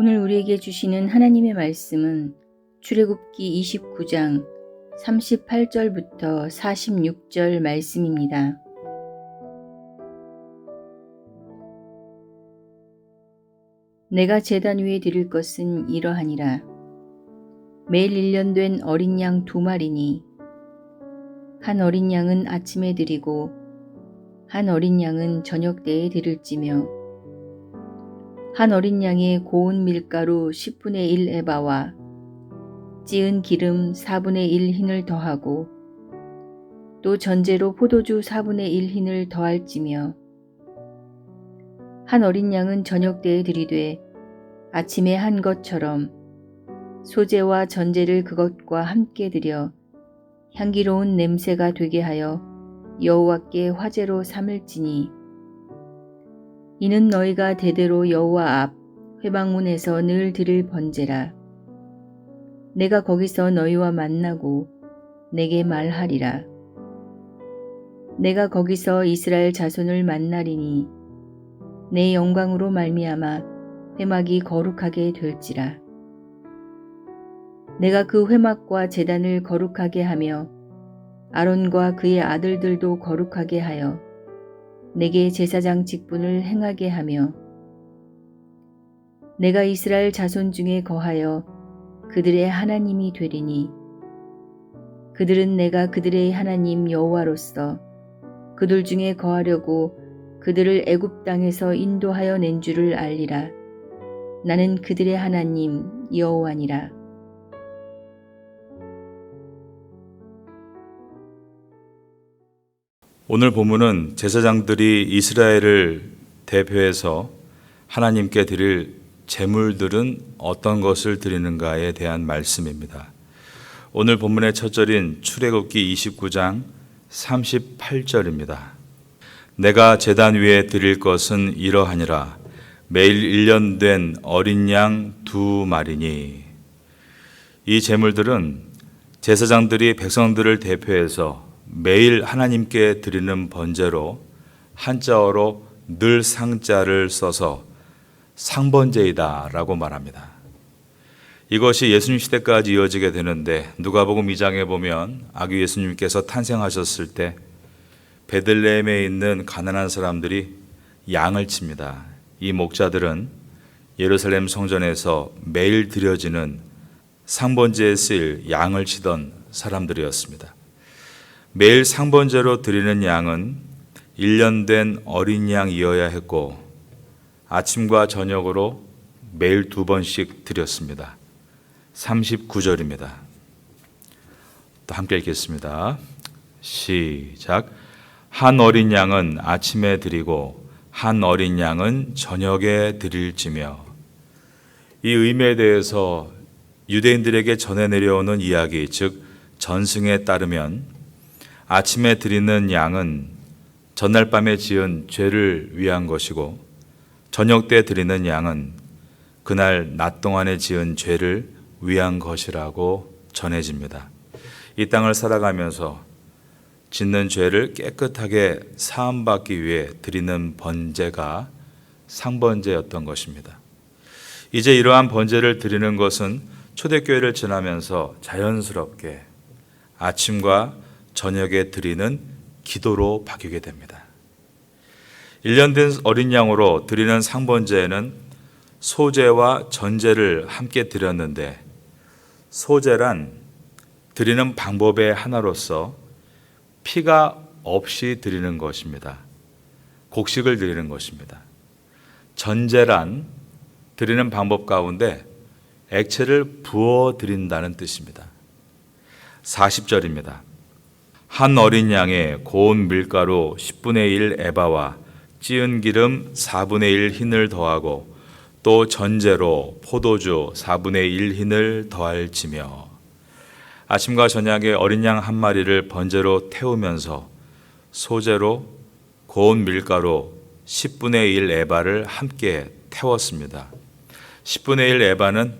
오늘 우리에게 주시는 하나님의 말씀은 출애굽기 29장 38절부터 46절 말씀입니다. 내가 제단 위에 드릴 것은 이러하니라. 매일 1년 된 어린 양 2마리니 한 어린 양은 아침에 드리고 한 어린 양은 저녁 때에 드릴지며 한 어린 양에 고운 밀가루 10분의 1 에바와 찌은 기름 4분의 1 흰을 더하고 또 전제로 포도주 4분의 1 흰을 더할지며 한 어린 양은 저녁 때에 드리되 아침에 한 것처럼 소제와 전제를 그것과 함께 드려 향기로운 냄새가 되게 하여 여호와께 화제로 삼을지니 이는 너희가 대대로 여호와 앞 회방문에서 늘 드릴 번제라. 내가 거기서 너희와 만나고 내게 말하리라. 내가 거기서 이스라엘 자손을 만나리니 내 영광으로 말미암아 회막이 거룩하게 될지라. 내가 그 회막과 제단을 거룩하게 하며 아론과 그의 아들들도 거룩하게 하여 내게 제사장 직분을 행하게 하며 내가 이스라엘 자손 중에 거하여 그들의 하나님이 되리니 그들은 내가 그들의 하나님 여호와로서 그들 중에 거하려고 그들을 애굽 땅에서 인도하여 낸 줄을 알리라. 나는 그들의 하나님 여호와니라. 오늘 본문은 제사장들이 이스라엘을 대표해서 하나님께 드릴 제물들은 어떤 것을 드리는가에 대한 말씀입니다. 오늘 본문의 첫 절인 출애굽기 29장 38절입니다. 내가 제단 위에 드릴 것은 이러하니라. 매일 1년 된 어린 양 2마리니. 이 제물들은 제사장들이 백성들을 대표해서 매일 하나님께 드리는 번제로 한자어로 늘 상자를 써서 상번제이다 라고 말합니다. 이것이 예수님 시대까지 이어지게 되는데 누가복음 2장에 보면 아기 예수님께서 탄생하셨을 때 베들레헴에 있는 가난한 사람들이 양을 칩니다. 이 목자들은 예루살렘 성전에서 매일 드려지는 상번제에 쓰일 양을 치던 사람들이었습니다. 매일 상번제로 드리는 양은 1년 된 어린 양이어야 했고 아침과 저녁으로 매일 2번씩 드렸습니다. 39절입니다. 또 함께 읽겠습니다. 시작. 한 어린 양은 아침에 드리고 한 어린 양은 저녁에 드릴지며. 이 의미에 대해서 유대인들에게 전해 내려오는 이야기, 즉 전승에 따르면 아침에 드리는 양은 전날 밤에 지은 죄를 위한 것이고 저녁 때 드리는 양은 그날 낮 동안에 지은 죄를 위한 것이라고 전해집니다. 이 땅을 살아가면서 짓는 죄를 깨끗하게 사함받기 위해 드리는 번제가 상번제였던 것입니다. 이제 이러한 번제를 드리는 것은 초대교회를 지나면서 자연스럽게 아침과 저녁에 드리는 기도로 바뀌게 됩니다. 1년 된 어린 양으로 드리는 상번제에는 소제와 전제를 함께 드렸는데 소제란 드리는 방법의 하나로서 피가 없이 드리는 것입니다. 곡식을 드리는 것입니다. 전제란 드리는 방법 가운데 액체를 부어 드린다는 뜻입니다. 40절입니다. 한 어린 양에 고운 밀가루 10분의 1 에바와 찌은 기름 4분의 1 흰을 더하고 또 전제로 포도주 4분의 1 흰을 더할지며. 아침과 저녁에 어린 양 한 마리를 번제로 태우면서 소제로 고운 밀가루 10분의 1 에바를 함께 태웠습니다. 10분의 1 에바는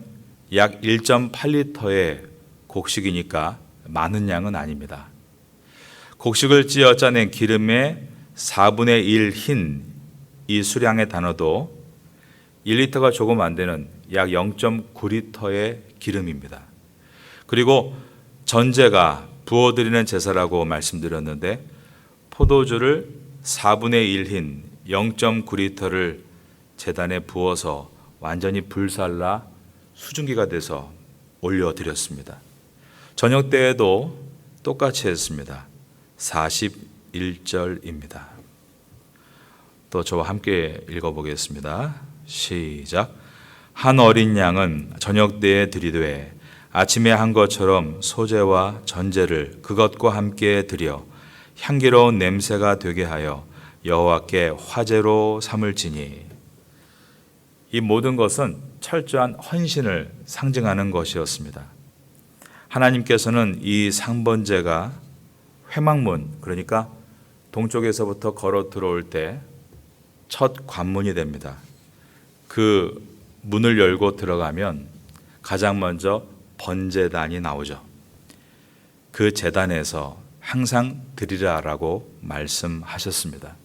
약 1.8리터의 곡식이니까 많은 양은 아닙니다. 곡식을 찌어 짜낸 기름의 4분의 1 흰 이 수량의 단어도 1리터가 조금 안 되는 약 0.9리터의 기름입니다. 그리고 전제가 부어드리는 제사라고 말씀드렸는데 포도주를 4분의 1흰 0.9리터를 제단에 부어서 완전히 불살라 수증기가 돼서 올려드렸습니다. 저녁 때에도 똑같이 했습니다. 41절입니다. 또 저와 함께 읽어보겠습니다. 시작. 한 어린 양은 저녁 때에 드리되 아침에 한 것처럼 소제와 전제를 그것과 함께 드려 향기로운 냄새가 되게 하여 여호와께 화제로 삼을지니. 이 모든 것은 철저한 헌신을 상징하는 것이었습니다. 하나님께서는 이 상번제가 회막문, 그러니까 동쪽에서부터 걸어 들어올 때 첫 관문이 됩니다. 그 문을 열고 들어가면 가장 먼저 번제단이 나오죠. 그 제단에서 항상 드리라라고 말씀하셨습니다.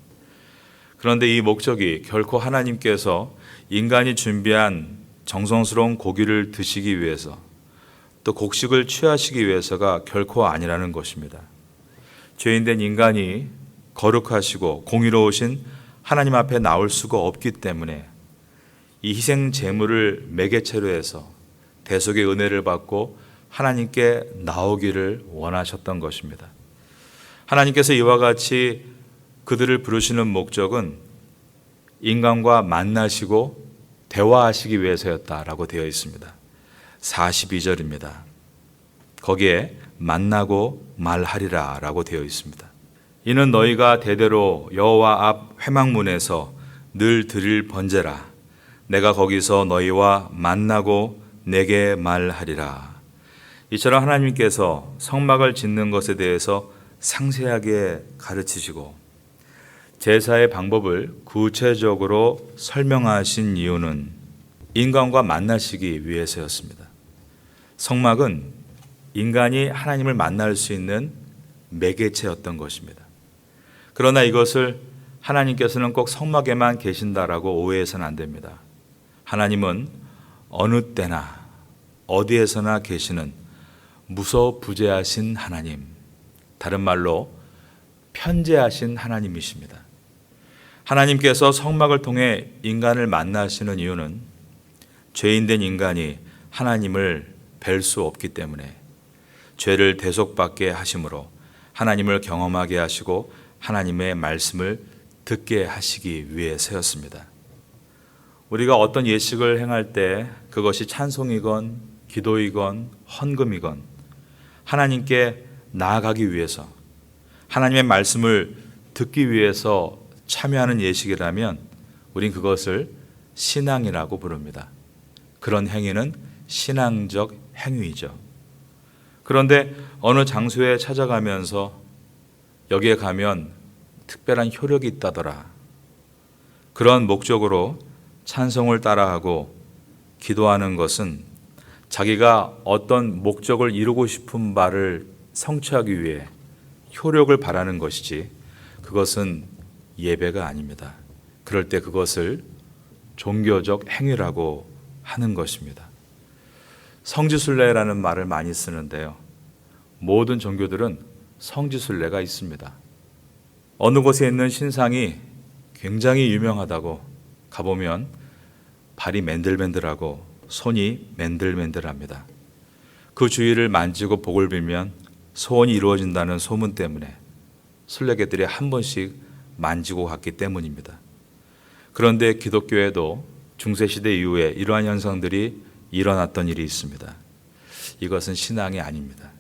그런데 이 목적이 결코 하나님께서 인간이 준비한 정성스러운 고기를 드시기 위해서 또 곡식을 취하시기 위해서가 결코 아니라는 것입니다. 죄인된 인간이 거룩하시고 공의로우신 하나님 앞에 나올 수가 없기 때문에 이 희생 제물을 매개체로 해서 대속의 은혜를 받고 하나님께 나오기를 원하셨던 것입니다. 하나님께서 이와 같이 그들을 부르시는 목적은 인간과 만나시고 대화하시기 위해서였다라고 되어 있습니다. 42절입니다. 거기에 만나고 말하리라 라고 되어 있습니다. 이는 너희가 대대로 여호와 앞 회막문에서 늘 드릴 번제라. 내가 거기서 너희와 만나고 내게 말하리라. 이처럼 하나님께서 성막을 짓는 것에 대해서 상세하게 가르치시고 제사의 방법을 구체적으로 설명하신 이유는 인간과 만나시기 위해서였습니다. 성막은 인간이 하나님을 만날 수 있는 매개체였던 것입니다. 그러나 이것을 하나님께서는 꼭 성막에만 계신다라고 오해해서는 안 됩니다. 하나님은 어느 때나 어디에서나 계시는 무소부재하신 하나님, 다른 말로 편재하신 하나님이십니다. 하나님께서 성막을 통해 인간을 만나시는 이유는 죄인된 인간이 하나님을 뵐 수 없기 때문에 죄를 대속받게 하심으로 하나님을 경험하게 하시고 하나님의 말씀을 듣게 하시기 위해서였습니다. 우리가 어떤 예식을 행할 때 그것이 찬송이건 기도이건 헌금이건 하나님께 나아가기 위해서 하나님의 말씀을 듣기 위해서 참여하는 예식이라면 우린 그것을 신앙이라고 부릅니다. 그런 행위는 신앙적 행위이죠. 그런데 어느 장소에 찾아가면서 여기에 가면 특별한 효력이 있다더라. 그런 목적으로 찬송을 따라하고 기도하는 것은 자기가 어떤 목적을 이루고 싶은 바를 성취하기 위해 효력을 바라는 것이지 그것은 예배가 아닙니다. 그럴 때 그것을 종교적 행위라고 하는 것입니다. 성지순례라는 말을 많이 쓰는데요. 모든 종교들은 성지순례가 있습니다. 어느 곳에 있는 신상이 굉장히 유명하다고 가보면 발이 맨들맨들하고 손이 맨들맨들합니다. 그 주위를 만지고 복을 빌면 소원이 이루어진다는 소문 때문에 순례객들이 한 번씩 만지고 갔기 때문입니다. 그런데 기독교에도 중세시대 이후에 이러한 현상들이 일어났던 일이 있습니다. 이것은 신앙이 아닙니다.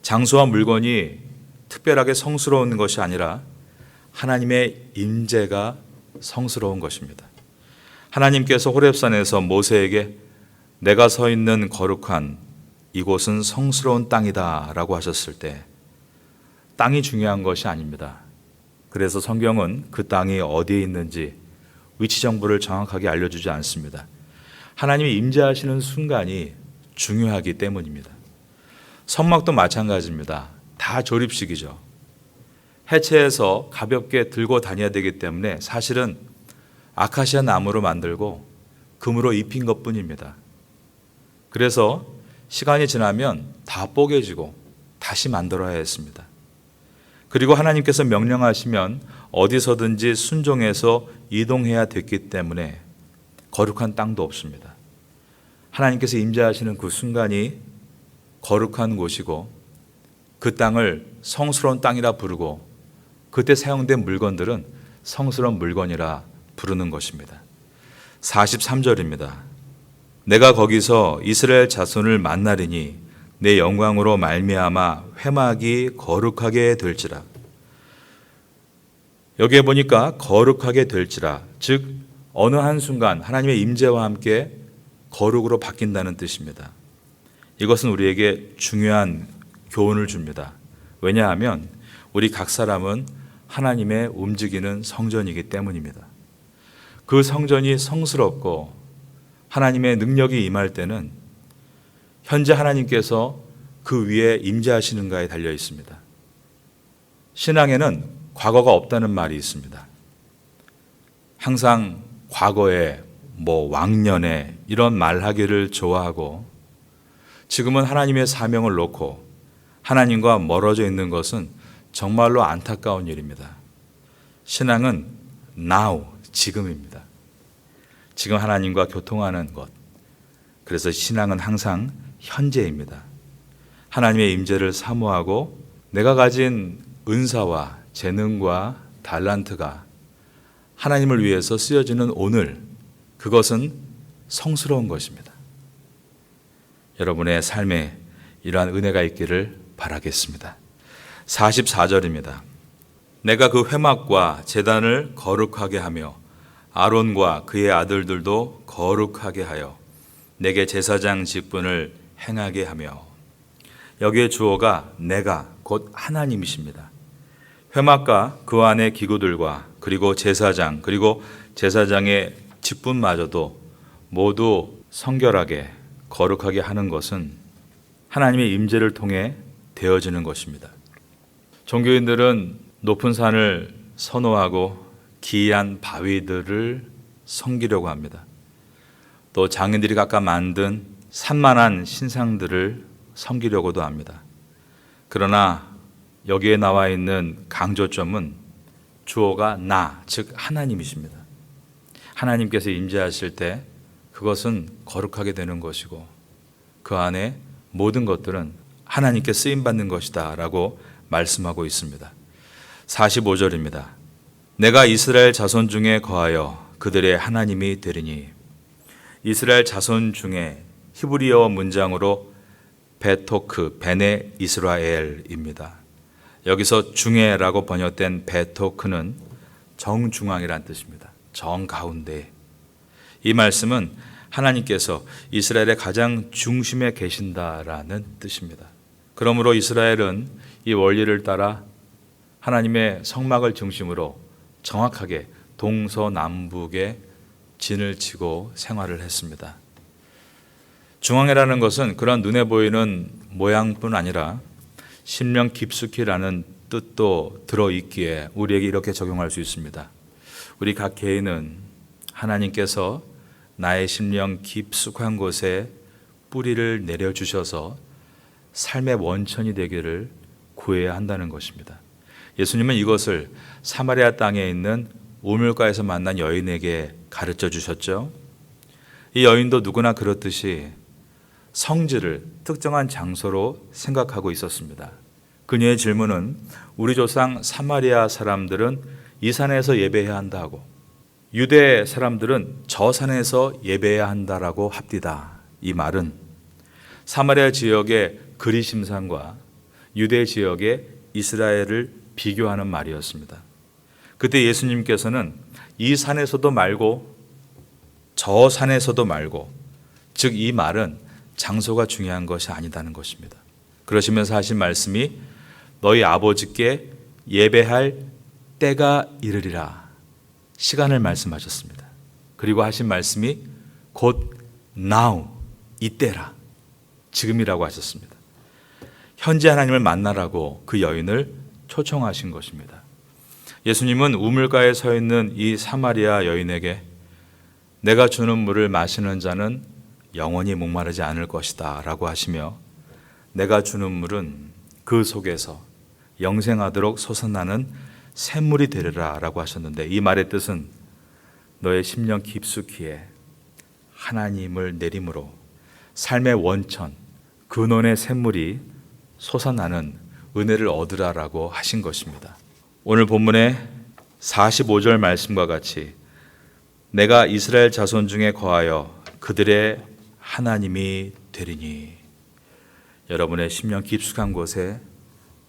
장소와 물건이 특별하게 성스러운 것이 아니라 하나님의 임재가 성스러운 것입니다. 하나님께서 호렙산에서 모세에게 내가 서 있는 거룩한 이곳은 성스러운 땅이다 라고 하셨을 때 땅이 중요한 것이 아닙니다. 그래서 성경은 그 땅이 어디에 있는지 위치 정보를 정확하게 알려주지 않습니다. 하나님이 임재하시는 순간이 중요하기 때문입니다. 성막도 마찬가지입니다. 다 조립식이죠. 해체해서 가볍게 들고 다녀야 되기 때문에 사실은 아카시아 나무로 만들고 금으로 입힌 것뿐입니다. 그래서 시간이 지나면 다 뽀개지고 다시 만들어야 했습니다. 그리고 하나님께서 명령하시면 어디서든지 순종해서 이동해야 됐기 때문에 거룩한 땅도 없습니다. 하나님께서 임재하시는 그 순간이 거룩한 곳이고 그 땅을 성스러운 땅이라 부르고 그때 사용된 물건들은 성스러운 물건이라 부르는 것입니다. 43절입니다. 내가 거기서 이스라엘 자손을 만나리니 내 영광으로 말미암아 회막이 거룩하게 될지라. 여기에 보니까 거룩하게 될지라, 즉 어느 한순간 하나님의 임재와 함께 거룩으로 바뀐다는 뜻입니다. 이것은 우리에게 중요한 교훈을 줍니다. 왜냐하면 우리 각 사람은 하나님의 움직이는 성전이기 때문입니다. 그 성전이 성스럽고 하나님의 능력이 임할 때는 현재 하나님께서 그 위에 임재하시는가에 달려 있습니다. 신앙에는 과거가 없다는 말이 있습니다. 항상 과거에 왕년에 이런 말하기를 좋아하고 지금은 하나님의 사명을 놓고 하나님과 멀어져 있는 것은 정말로 안타까운 일입니다. 신앙은 now, 지금입니다. 지금 하나님과 교통하는 것. 그래서 신앙은 항상 현재입니다. 하나님의 임재를 사모하고 내가 가진 은사와 재능과 달란트가 하나님을 위해서 쓰여지는 오늘, 그것은 성스러운 것입니다. 여러분의 삶에 이러한 은혜가 있기를 바라겠습니다. 44절입니다. 내가 그 회막과 제단을 거룩하게 하며 아론과 그의 아들들도 거룩하게 하여 내게 제사장 직분을 행하게 하며. 여기에 주어가 내가 곧 하나님이십니다. 회막과 그 안의 기구들과 그리고 제사장 그리고 제사장의 직분마저도 모두 성결하게 거룩하게 하는 것은 하나님의 임재를 통해 되어지는 것입니다. 종교인들은 높은 산을 선호하고 기이한 바위들을 섬기려고 합니다. 또 장인들이 각각 만든 산만한 신상들을 섬기려고도 합니다. 그러나 여기에 나와 있는 강조점은 주어가 나, 즉 하나님이십니다. 하나님께서 임재하실 때 그것은 거룩하게 되는 것이고 그 안에 모든 것들은 하나님께 쓰임받는 것이다 라고 말씀하고 있습니다. 45절입니다. 내가 이스라엘 자손 중에 거하여 그들의 하나님이 되리니. 이스라엘 자손 중에 히브리어 문장으로 베토크, 베네 이스라엘입니다. 여기서 중에라고 번역된 베토크는 정중앙이란 뜻입니다. 정가운데. 이 말씀은 하나님께서 이스라엘의 가장 중심에 계신다라는 뜻입니다. 그러므로 이스라엘은 이 원리를 따라 하나님의 성막을 중심으로 정확하게 동서남북에 진을 치고 생활을 했습니다. 중앙이라는 것은 그런 눈에 보이는 모양뿐 아니라 심령 깊숙이라는 뜻도 들어있기에 우리에게 이렇게 적용할 수 있습니다. 우리 각 개인은 하나님께서 나의 심령 깊숙한 곳에 뿌리를 내려주셔서 삶의 원천이 되기를 구해야 한다는 것입니다. 예수님은 이것을 사마리아 땅에 있는 우물가에서 만난 여인에게 가르쳐 주셨죠. 이 여인도 누구나 그렇듯이 성지를 특정한 장소로 생각하고 있었습니다. 그녀의 질문은 우리 조상 사마리아 사람들은 이 산에서 예배해야 한다고, 유대 사람들은 저 산에서 예배해야 한다라고 합디다. 이 말은 사마리아 지역의 그리심산과 유대 지역의 이스라엘을 비교하는 말이었습니다. 그때 예수님께서는 이 산에서도 말고 저 산에서도 말고, 즉 이 말은 장소가 중요한 것이 아니다는 것입니다. 그러시면서 하신 말씀이 너희 아버지께 예배할 때가 이르리라, 시간을 말씀하셨습니다. 그리고 하신 말씀이 곧 now, 이때라, 지금이라고 하셨습니다. 현재 하나님을 만나라고 그 여인을 초청하신 것입니다. 예수님은 우물가에 서 있는 이 사마리아 여인에게 내가 주는 물을 마시는 자는 영원히 목마르지 않을 것이다 라고 하시며 내가 주는 물은 그 속에서 영생하도록 솟아나는 샘물이 되리라 라고 하셨는데 이 말의 뜻은 너의 심령 깊숙이에 하나님을 내림으로 삶의 원천, 근원의 샘물이 솟아나는 은혜를 얻으라라고 하신 것입니다. 오늘 본문의 45절 말씀과 같이 내가 이스라엘 자손 중에 거하여 그들의 하나님이 되리니 여러분의 심령 깊숙한 곳에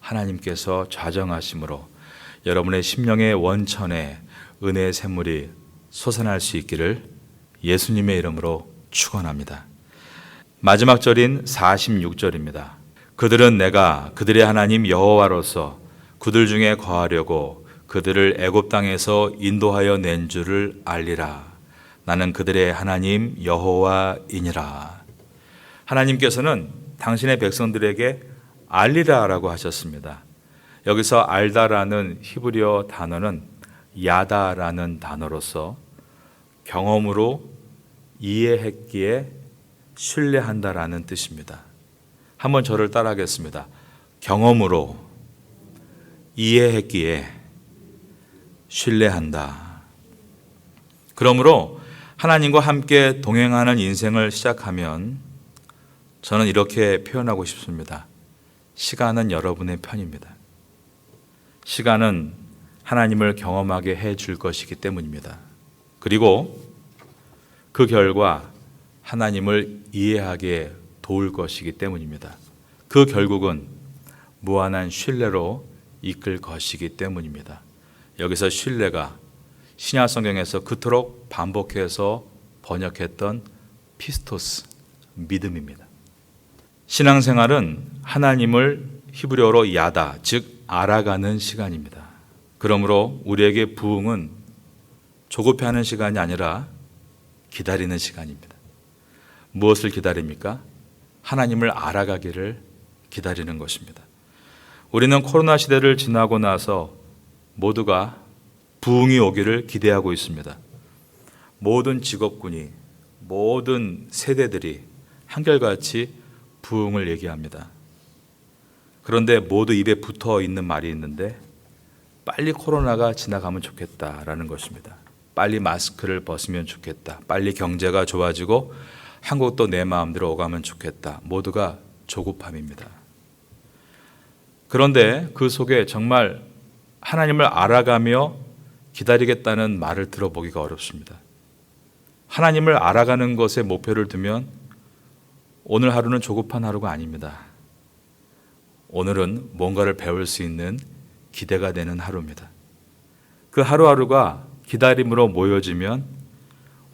하나님께서 좌정하심으로 여러분의 심령의 원천에 은혜의 샘물이 솟아날 수 있기를 예수님의 이름으로 축원합니다. 마지막 절인 46절입니다. 그들은 내가 그들의 하나님 여호와로서 그들 중에 거하려고 그들을 애굽 땅에서 인도하여 낸 줄을 알리라. 나는 그들의 하나님 여호와이니라. 하나님께서는 당신의 백성들에게 알리라라고 하셨습니다. 여기서 알다라는 히브리어 단어는 야다라는 단어로서 경험으로 이해했기에 신뢰한다라는 뜻입니다. 한번 저를 따라하겠습니다. 경험으로 이해했기에 신뢰한다. 그러므로 하나님과 함께 동행하는 인생을 시작하면 저는 이렇게 표현하고 싶습니다. 시간은 여러분의 편입니다. 시간은 하나님을 경험하게 해줄 것이기 때문입니다. 그리고 그 결과 하나님을 이해하게 도울 것이기 때문입니다. 그 결국은 무한한 신뢰로 이끌 것이기 때문입니다. 여기서 신뢰가 신약 성경에서 그토록 반복해서 번역했던 피스토스, 믿음입니다. 신앙생활은 하나님을 히브리어로 야다, 즉 알아가는 시간입니다. 그러므로 우리에게 부흥은 조급해하는 시간이 아니라 기다리는 시간입니다. 무엇을 기다립니까? 하나님을 알아가기를 기다리는 것입니다. 우리는 코로나 시대를 지나고 나서 모두가 부흥이 오기를 기대하고 있습니다. 모든 직업군이, 모든 세대들이 한결같이 부흥을 얘기합니다. 그런데 모두 입에 붙어 있는 말이 있는데 빨리 코로나가 지나가면 좋겠다라는 것입니다. 빨리 마스크를 벗으면 좋겠다. 빨리 경제가 좋아지고 한국도 내 마음대로 오가면 좋겠다. 모두가 조급함입니다. 그런데 그 속에 정말 하나님을 알아가며 기다리겠다는 말을 들어보기가 어렵습니다. 하나님을 알아가는 것에 목표를 두면 오늘 하루는 조급한 하루가 아닙니다. 오늘은 뭔가를 배울 수 있는 기대가 되는 하루입니다. 그 하루하루가 기다림으로 모여지면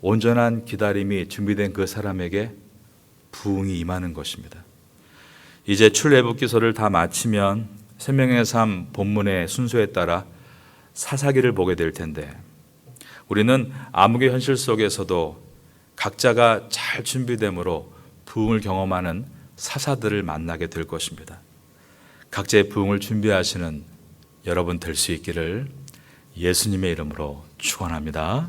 온전한 기다림이 준비된 그 사람에게 부흥이 임하는 것입니다. 이제 출애굽기서를 다 마치면 생명의 삶 본문의 순서에 따라 사사기를 보게 될 텐데 우리는 암흑의 현실 속에서도 각자가 잘 준비됨으로 부흥을 경험하는 사사들을 만나게 될 것입니다. 각자의 부흥을 준비하시는 여러분 될 수 있기를 예수님의 이름으로 축원합니다.